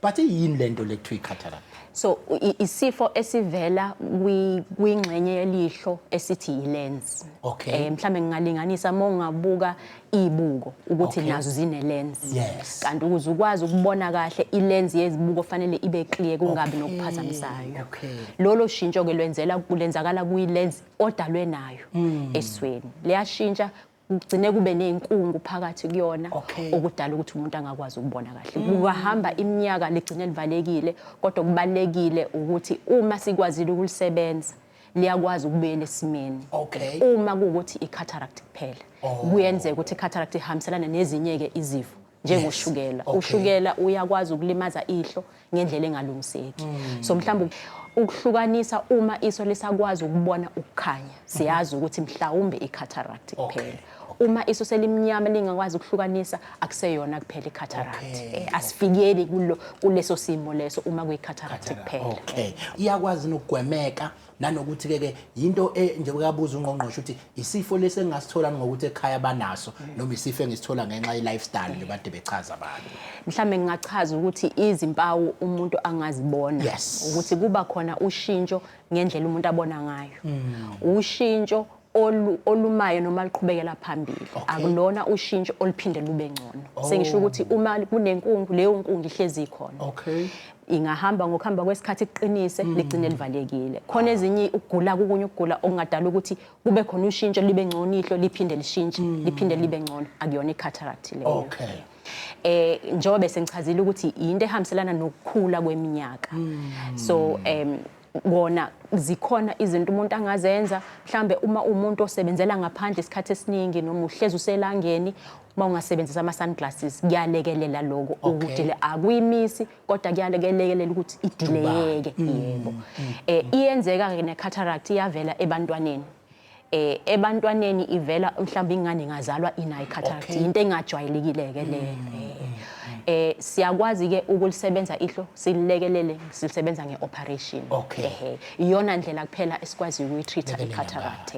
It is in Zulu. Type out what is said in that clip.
but yini lento lethu cataract? So isifo esivela kwingxenye yelihlo esithi lens. Okay. Mhlambe ngingalinganisa mongabuka ibuko ukuthi Okay. nazo zine lens. Yes. Kanti ukuze ukwazi ukubona kahle i-lens yezibuko fanele ibe clear kungabi nokuphazamisayo. Okay. Lolo shintsho ke lwenzakala kwi-lens odalwe nayo esweni. Liyashintsha ugcine kube nezinkungu phakathi kuyona okudala ukuthi umuntu angakwazi ukubona kahle. Kungahamba iminyaka ligcine livalekile kodwa kubalekile ukuthi uma sikwazile ukulisebenza liyakwazi ukubuyela esimeni. Okay. Uma kuukuthi i-cataract kuphela kuyenzeka ukuthi i-cataract ihambiselana nezinye ke izifo njengoshukela. Ushukela uyakwazi ukulimaza ihlo ngendlela engalungiseki. So mhlawumbe ukuhlukanisa uma iso lisakwazi ukubona ukukhanya siyazi ukuthi mhlawumbe i-cataract kuphela. Uma iso selimnyama lingakwazi ukuhlukanisa akuseyona kuphela i-cataract. Asifikeli kuleso simo leso uma kuyi-cataract kuphela. Okay. Iyakwazi ukugwemeka nanokuthi ke into njengoba kabuza ungqongqosho ukuthi isifo lesi engasithola ngokuthi ekhaya banaso noma isifo engisithola ngenxa ye-lifestyle lebade bechaza abantu. Mhlambe ngingachaza ukuthi izimpawu umuntu angazibona ukuthi kuba khona ushintsho ngendlela umuntu abona ngayo. Ushintsho olumayo noma liqhubekela phambili akulona ushintsho oluphinde lube ngcono. Sengisho ukuthi uma kunenkungu leyo nkungu ihlezi ikhona. Okay. Ingahamba ngokuhamba kwesikhathi iqinise ligcine livalekile. Khona ezinye ukugula kunye ukugula okungadala ukuthi kube khona ushintsho libe ngcono ihlo liphinde lishintshe liphinde libe ngcono akuyona i-cataract leyo. Okay. Njengoba sengichazile ukuthi into ehambiselana nokukhula kweminyaka. So bona zikhona izinto umuntu angazenza mhlambe uma umuntu osebenzela ngaphandle isikhathi esiningi noma uhlezi uselangeni uma ungasebenzisa ama sunglasses kuyalekelela lokho ukuthi akuyimisi kodwa kuyalekelela ukuthi ideleyeke yebo. Iyenzeka ke ne-cataract iyavela ebantwaneni. Ebantwaneni ivela mhlambe ingane ingazalwa inayo i-cataract into engajwayelekile ke leyo. Siyakwazi ke ukulisebenza ihlo silekelele silisebenza ngeoperation. Iyona ndlela kuphela esikwazi ukuyitreat i-cataract.